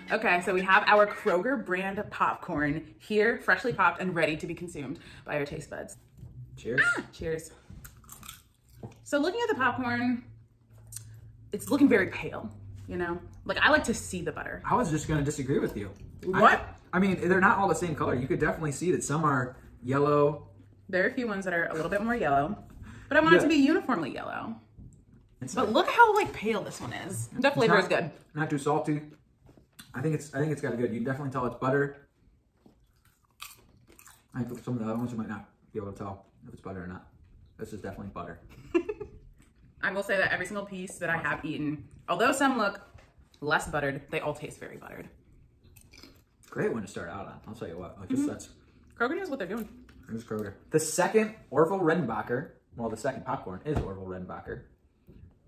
Okay, so we have our Kroger brand popcorn here, freshly popped and ready to be consumed by our taste buds. Cheers. Cheers. So looking at the popcorn, it's looking very pale, you know? Like, I like to see the butter. I was just going to disagree with you. What? I mean, they're not all the same color. You could definitely see that some are yellow. There are a few ones that are a little bit more yellow, but I want it to be uniformly yellow. But look how like pale this one is. The flavor is good. Not too salty. I think it's got a good. You can definitely tell it's butter. I think some of the other ones you might not be able to tell if it's butter or not. This is definitely butter. I will say that every single piece that I have eaten, although some look less buttered, they all taste very buttered. Great one to start out on. I'll tell you what. Like that's Kroger knows what they're doing. Here's Kroger. The second Orville Redenbacher, well, the second popcorn is Orville Redenbacher.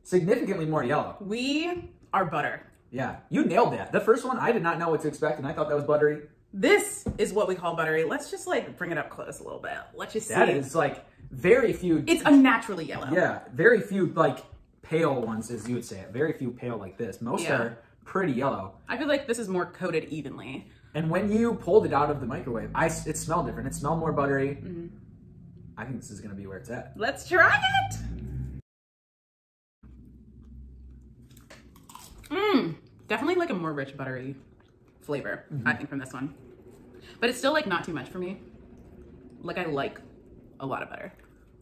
Significantly more yellow. We are butter. Yeah, you nailed that. The first one, I did not know what to expect, and I thought that was buttery. This is what we call buttery. Let's just like bring it up close a little bit. Let's just see. That is like very few. It's unnaturally yellow. Yeah, very few like pale ones, as you would say it. Very few pale like this. Most are pretty yellow. I feel like this is more coated evenly. And when you pulled it out of the microwave, it smelled different. It smelled more buttery. Mm-hmm. I think this is going to be where it's at. Let's try it. Definitely like a more rich buttery flavor, I think, from this one. But it's still like not too much for me. Like I like a lot of butter.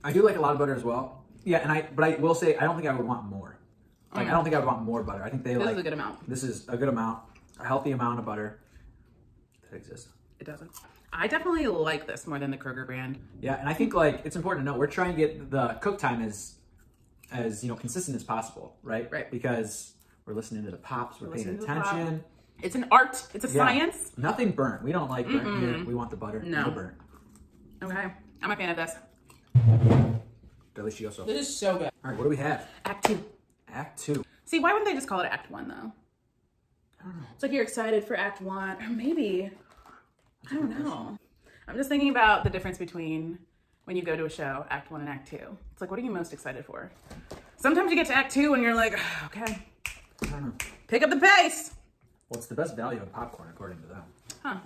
I do like a lot of butter as well. Yeah, but I will say I don't think I would want more. Like I don't think I would want more butter. I think this is a good amount. This is a good amount, a healthy amount of butter that exists. It doesn't. I definitely like this more than the Kroger brand. Yeah, and I think like it's important to note we're trying to get the cook time as consistent as possible, right? Right. Because we're listening to the pops, we're paying attention. It's an art. It's a science. Nothing burnt. We don't like burnt here. We want the butter. No burnt. Okay. I'm a fan of this. Delicioso. This is so good. All right, what do we have? Act 2. Act 2. See, why wouldn't they just call it Act 1 though? I don't know. It's like you're excited for Act 1, or maybe, I don't know. I'm just thinking about the difference between when you go to a show, Act 1 and Act 2. It's like, what are you most excited for? Sometimes you get to Act 2 and you're like, okay, I don't know. Pick up the pace. What's the best value of popcorn according to them? Huh.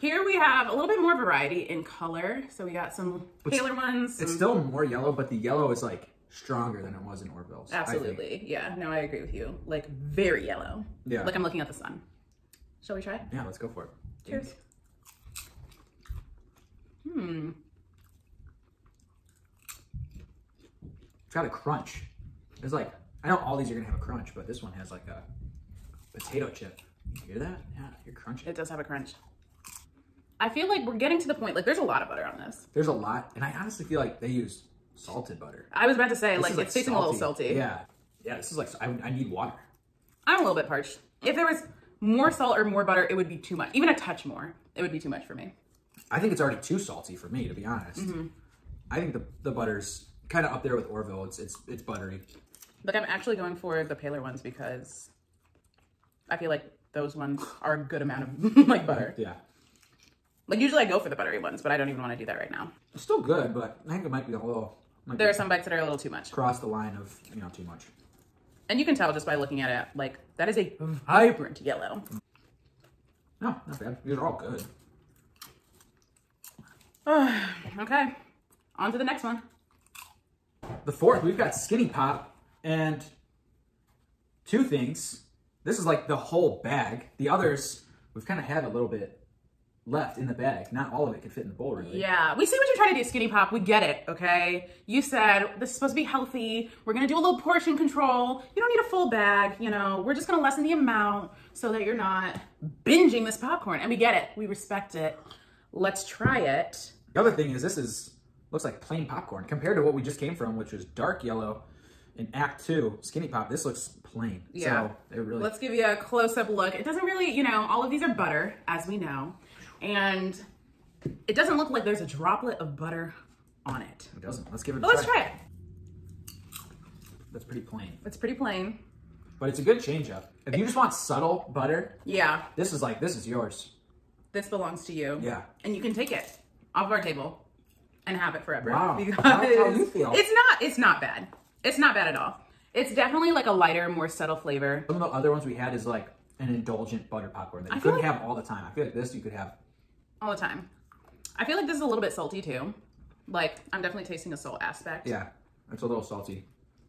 Here we have a little bit more variety in color. So we got some paler ones. It's still more yellow, but the yellow is like stronger than it was in Orville's. Absolutely. Yeah, no, I agree with you. Like very yellow. Yeah. Like I'm looking at the sun. Shall we try it? Yeah, let's go for it. Cheers. It's got a crunch. It's like, I know all these are gonna have a crunch, but this one has like a potato chip. You hear that? Yeah, you're crunching. It does have a crunch. I feel like we're getting to the point, like there's a lot of butter on this. There's a lot, and I honestly feel like they use salted butter. I was about to say, like it's tasting a little salty. Yeah. Yeah, this is like, I need water. I'm a little bit parched. If there was more salt or more butter, it would be too much. Even a touch more, it would be too much for me. I think it's already too salty for me, to be honest. I think the butter's kind of up there with Orville. It's buttery. But I'm actually going for the paler ones because I feel like those ones are a good amount of like butter. Yeah. Like usually I go for the buttery ones, but I don't even want to do that right now. It's still good, but I think it might be a little... There are some bites that are a little too much. Cross the line of, too much. And you can tell just by looking at it, like that is a vibrant yellow. No, not bad. These are all good. Okay, on to the next one. The fourth, we've got Skinny Pop, and two things. This is like the whole bag. The others, we've kind of had a little bit left in the bag. Not all of it could fit in the bowl, really. Yeah, we see what you're trying to do, Skinny Pop. We get it, okay? You said this is supposed to be healthy. We're gonna do a little portion control. You don't need a full bag, We're just gonna lessen the amount so that you're not binging this popcorn. And we get it. We respect it. Let's try it. The other thing is looks like plain popcorn compared to what we just came from, which was dark yellow in Act 2. Skinny Pop, this looks plain. Yeah. So they're really... Let's give you a close-up look. It doesn't really, all of these are butter, as we know. And it doesn't look like there's a droplet of butter on it. It doesn't. Let's give it a try. Let's try it. That's pretty plain. It's pretty plain. But it's a good change up. If you just want subtle butter, yeah, this is yours. This belongs to you. Yeah. And you can take it off our table and have it forever. Wow. Because That's how you feel. It's not bad. It's not bad at all. It's definitely like a lighter, more subtle flavor. Some of the other ones we had is like an indulgent butter popcorn that you couldn't have all the time. I feel like this you could have all the time. I feel like this is a little bit salty too. Like, I'm definitely tasting a salt aspect. Yeah, it's a little salty,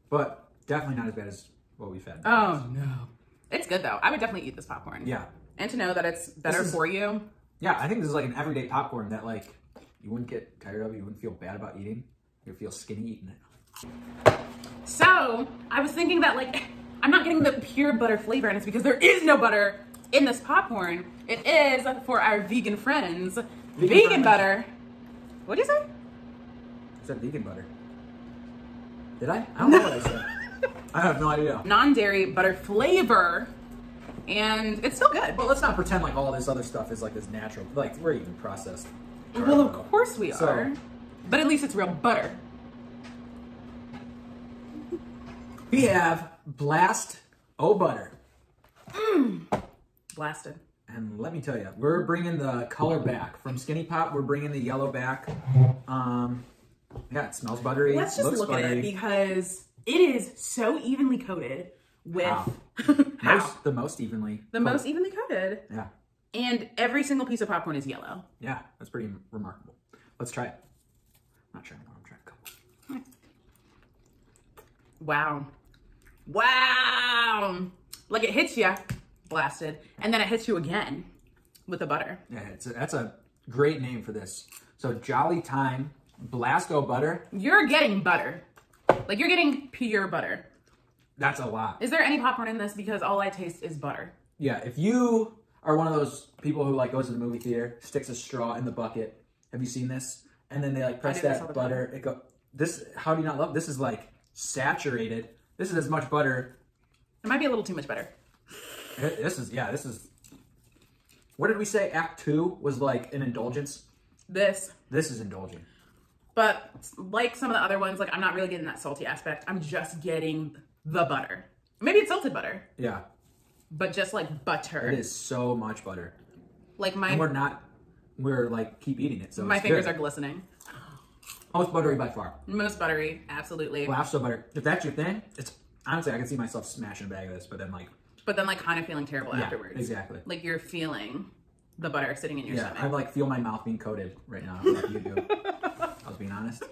but definitely not as bad as what we've had. Oh, no. It's good, though. I would definitely eat this popcorn. Yeah. And to know that it's better for you. Yeah, I think this is like an everyday popcorn that, like, you wouldn't get tired of. You wouldn't feel bad about eating. You'd feel skinny eating it. So, I was thinking that, like, I'm not getting the pure butter flavor, and it's because there is no butter in this popcorn. It is for our vegan friends. Vegan butter. What'd you say? I said vegan butter. Did I? I don't know what I said. I have no idea. Non-dairy butter flavor, and it's still good. Well, let's not pretend like all this other stuff is like this natural. Like, we're even processed. Well, of course we are. But at least it's real butter. We have Blast O Butter. Blasted. And let me tell you, we're bringing the color back. From Skinny Pop, we're bringing the yellow back. Yeah, it smells buttery. Let's just look buttery. at it because it is so evenly coated with... The most evenly. Most evenly coated. Yeah. And every single piece of popcorn is yellow. Yeah, that's pretty remarkable. Let's try it. I'm not trying one, I'm trying a couple. Wow. Wow. Like it hits you, blasted, and then it hits you again with the butter. Yeah, that's a great name for this. So Jolly Time Blasto Butter. You're getting butter. Like you're getting pure butter. That's a lot. Is there any popcorn in this? Because all I taste is butter. Yeah, if you are one of those people who like goes to the movie theater, sticks a straw in the bucket. Have you seen this? And then they like press that butter. It go. This. How do you not love? This is like saturated. This is as much butter. It might be a little too much butter. This is. What did we say? Act 2 was like an indulgence. This is indulgent. But like some of the other ones, like I'm not really getting that salty aspect. I'm just getting the butter. Maybe it's salted butter. Yeah. But just like butter. It is so much butter. Like my. And we're like keep eating it. So my fingers are glistening. Most buttery by far. Most buttery, absolutely. Blasto butter. If that's your thing, it's honestly I can see myself smashing a bag of this, but then kind of feeling terrible afterwards. Exactly. Like you're feeling the butter sitting in your stomach. I like feel my mouth being coated right now, like you do. I was being honest.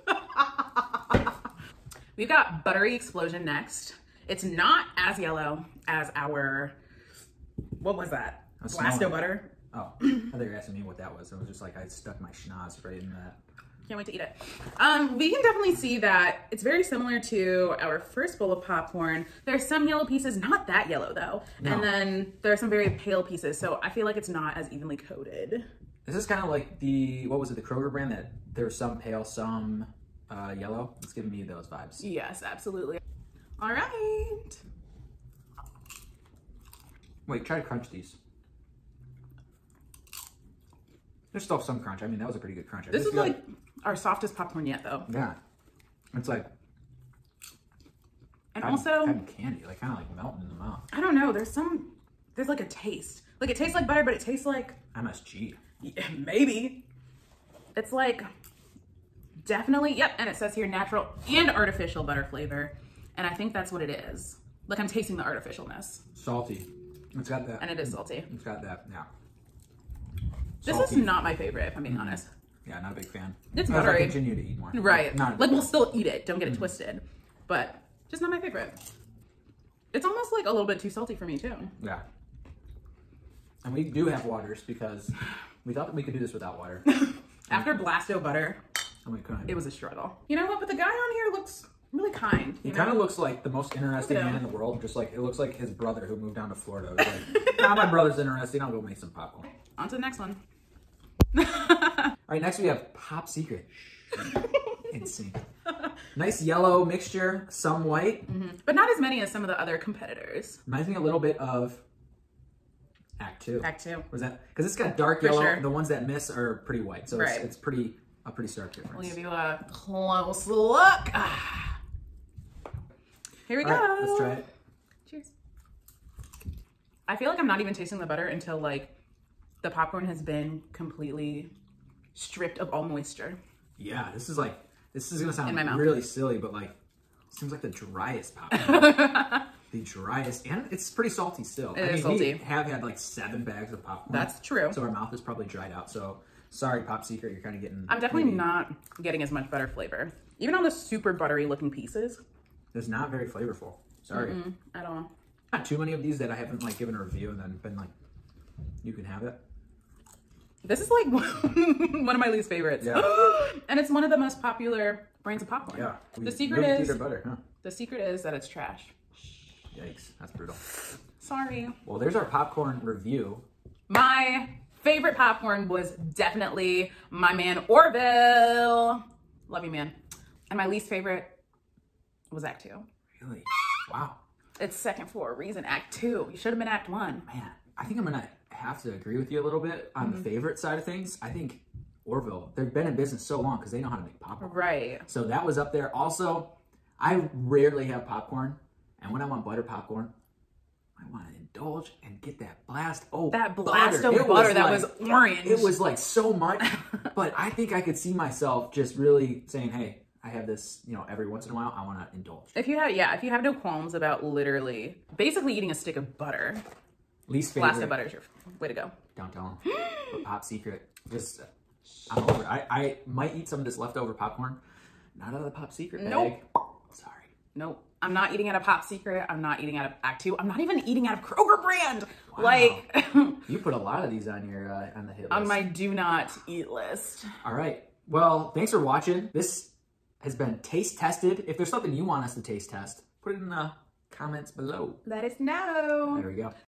We've got Buttery Explosion next. It's not as yellow as our, what was that? Blasto butter. Oh, I thought you were asking me what that was. It was just like I stuck my schnoz right in that. Can't wait to eat it. We can definitely see that it's very similar to our first bowl of popcorn. There's some yellow pieces, not that yellow though. No. And then there are some very pale pieces. So I feel like it's not as evenly coated. This is kind of like the Kroger brand that there's some pale, some yellow. It's giving me those vibes. Yes, absolutely. All right. Wait, try to crunch these. There's still some crunch. I mean, that was a pretty good crunch. This is like our softest popcorn yet, though. Yeah. It's like... And also... Kind of candy, like kind of like melting in the mouth. I don't know. There's like a taste. Like it tastes like butter, but it tastes like... MSG. Yeah, maybe. It's like... Definitely, yep. And it says here natural and artificial butter flavor. And I think that's what it is. Like I'm tasting the artificialness. Salty. It's got that. And it is salty. It's got that, yeah. This is not my favorite, if I'm being honest. Yeah, not a big fan. It's buttery. I'll continue to eat more. Right. Like we'll still eat it. Don't get it twisted. But just not my favorite. It's almost like a little bit too salty for me too. Yeah. And we do have waters because we thought that we could do this without water. After Blasto butter, it was a struggle. You know what? But the guy on here looks really kind. He kind of looks like the most interesting man in the world. Just like, it looks like his brother who moved down to Florida. Like, my brother's interesting. I'll go make some popcorn. On to the next one. All right, next we have Pop Secret. Insane. Nice yellow mixture, some white. But not as many as some of the other competitors. Reminds me a little bit of Act 2. Act 2. Was that? Because it's got dark yellow. Sure. The ones that miss are pretty white. So it's a pretty stark difference. We'll give you a close look. Here we go. Right, let's try it. Cheers. I feel like I'm not even tasting the butter until like the popcorn has been completely stripped of all moisture. Yeah, this is gonna sound In my mouth. really silly, but like, it seems like the driest popcorn. the driest, and it's pretty salty still. It is salty. We have had like 7 bags of popcorn. That's true. So our mouth is probably dried out. So sorry, Pop Secret, you're kind of getting... I'm definitely not getting as much butter flavor. Even on the super buttery looking pieces. It's not very flavorful. Sorry. At all. Not too many of these that I haven't like given a review and then been like, you can have it. This is like one of my least favorites. Yeah. And it's one of the most popular brands of popcorn. Yeah. The secret is butter, huh? the secret is that it's trash. Yikes, that's brutal. Sorry. Well, there's our popcorn review. My favorite popcorn was definitely my man Orville. Love you, man. And my least favorite was Act 2. Really? Wow. It's second for a reason. Act 2. You should have been Act 1. Man, I think I'm gonna have to agree with you a little bit on the favorite side of things. I think Orville, they've been in business so long because they know how to make popcorn. Right. So that was up there. Also, I rarely have popcorn, and when I want butter popcorn, I want to indulge and get that blast. Oh, that blast butter. of butter that was orange. It was like so much, but I think I could see myself just really saying, hey, I have this, you know, every once in a while, I want to indulge. If you have no qualms about literally, basically eating a stick of butter. Least favorite. Blast of butter is your way to go. Don't tell them. But Pop Secret, just, I'm over it. I might eat some of this leftover popcorn. Not out of the Pop Secret bag. Nope. Sorry. Nope. I'm not eating out of Pop Secret. I'm not eating out of Act 2. I'm not even eating out of Kroger brand. Wow. Like, you put a lot of these on your on the hit list. on my do not eat list. All right. Well, thanks for watching. This has been taste tested. If there's something you want us to taste test, put it in the comments below. Let us know. There we go.